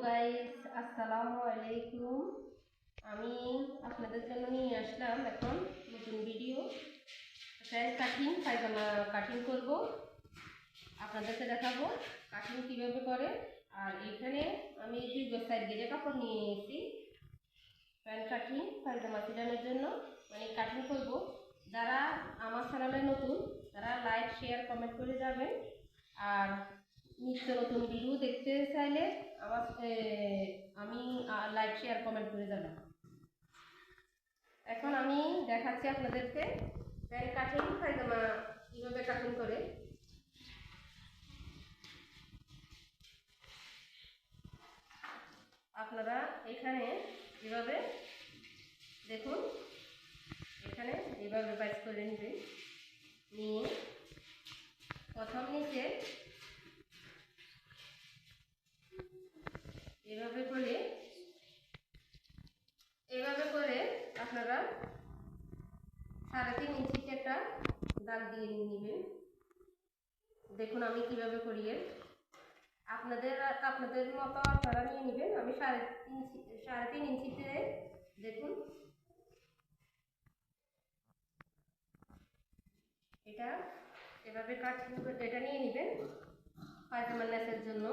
Guys, আসসালামু আলাইকুম। আমি আপনাদের জন্য নিয়ে আসলাম এখন নতুন ভিডিও। প্যান্ট কাটিং, পায়জামা কাটিং করব, আপনাদেরকে দেখাবো কাটিং কীভাবে করে। আর এখানে আমি দুই সাইড গেজে কাপড় নিয়ে নিয়েছি প্যান্ট কাটিং পায়জামা সিলানোর জন্য, মানে কাটিং করব। যারা আমার চ্যানেলে নতুন তারা লাইক শেয়ার কমেন্ট করে যাবেন। আর নিত্য নতুন ভিডিও দেখতে চাইলে আমি লাইক শেয়ার কমেন্ট করে যাবেন। এখন আমি দেখাচ্ছি আপনাদেরকে প্যান্ট কাটিং পায়জামা কীভাবে কাটিং করে। আপনারা এখানে এভাবে দেখুন, এখানে এভাবে বাইস করে নেবেন। নিয়ে প্রথম নিচে এভাবে করে আপনারা 3.5 ইঞ্চিতে একটা দাগ দিয়ে নেবেন। দেখুন আমি কিভাবে করি, আপনাদের মতো আপনারা নিয়ে নেবেন। আমি 3.5 ইঞ্চিতে দেখুন এটা এভাবে কাটিং এটা নিয়ে নেবেন পায়জামার লেসের জন্য।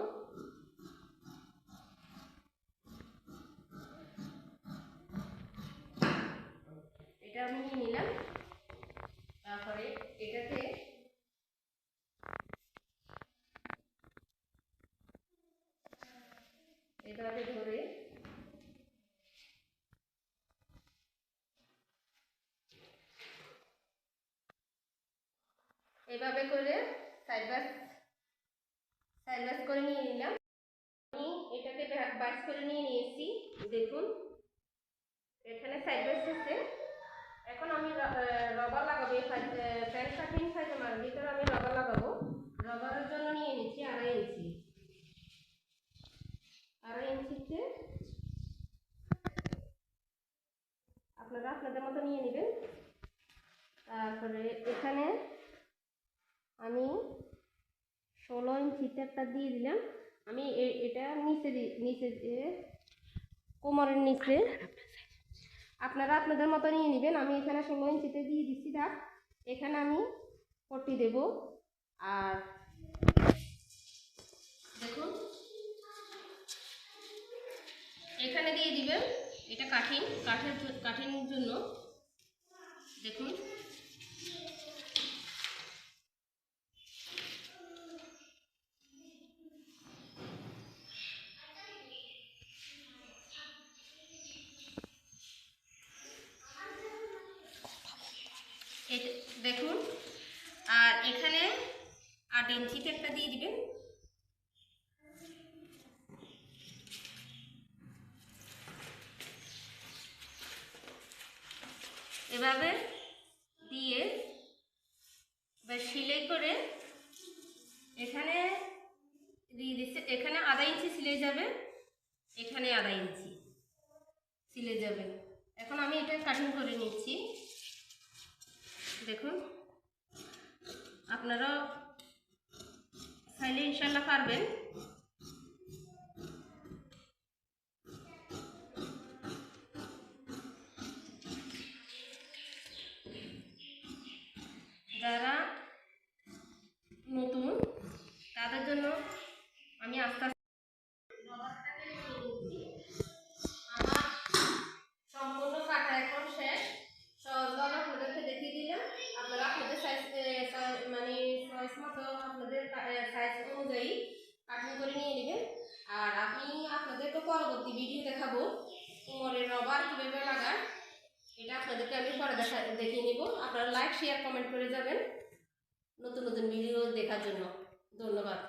এটা আমি নিয়ে নিলাম। তারপরে এটাকে এভাবে ধরে এভাবে করে সাইড বাই করে নিয়ে নিলাম। আমি এটাকে বাইস করে নিয়ে নিয়েছি। দেখুন এখানে সাইড বাই আছে। এখন আমি রবার লাগাবো। প্যান্ট কাটিং পায়জামার ভিতরে আমি রবার লাগাবো। রবারের জন্য নিয়ে নিচ্ছি 2.5 ইঞ্চিতে আপনারা আপনাদের মতো নিয়ে নেবেন। তারপরে এখানে আমি 16 ইঞ্চিতে একটা দিয়ে দিলাম। আমি এটা নিচে কোমরের নিচে আপনারা আপনাদের মতো নিয়ে নেবেন। আমি এখানে 16 ইঞ্চিতে দিয়ে দিচ্ছি দাগ। এখানে আমি পট্টি দেব। আর দেখুন এখানে দিয়ে দিবেন এটা কাঠের জন্য। দেখুন দেখুন। আর এখানে 8 ইঞ্চিতে একটা দিয়ে দিবেন। এভাবে দিয়ে সেলাই করে এখানে দিয়ে দিচ্ছে। এখানে 1/2 ইঞ্চি সিলাই যাবে, এখানে 1/2 ইঞ্চি সিলাই যাবে। এখন আমি এটা কাটিং করে নিচ্ছি। দেখুন আপনারা চাইলে ইনশাল্লাহ পারবেন। যারা নতুন তাদের জন্য আমি আস্তে আস্তে আমার সম্পূর্ণ কাটা এখন শেষ। সহজভাবে আপনাদেরকে দেখিয়ে দিলাম। আপনারা আপনাদের সাইজ মানে চয়েস মতো আপনাদের সাইজ অনুযায়ী কাটিং করে নিয়ে নেবেন। আর আমি আপনাদেরকে পরবর্তী ভিডিও দেখাবো কোমরের রবার কীভাবে লাগায়। এটা আপনাদেরকে আমি পরে দেখিয়ে নেব। আপনারা লাইক শেয়ার কমেন্ট করে যাবেন নতুন নতুন ভিডিও দেখার জন্য। ধন্যবাদ।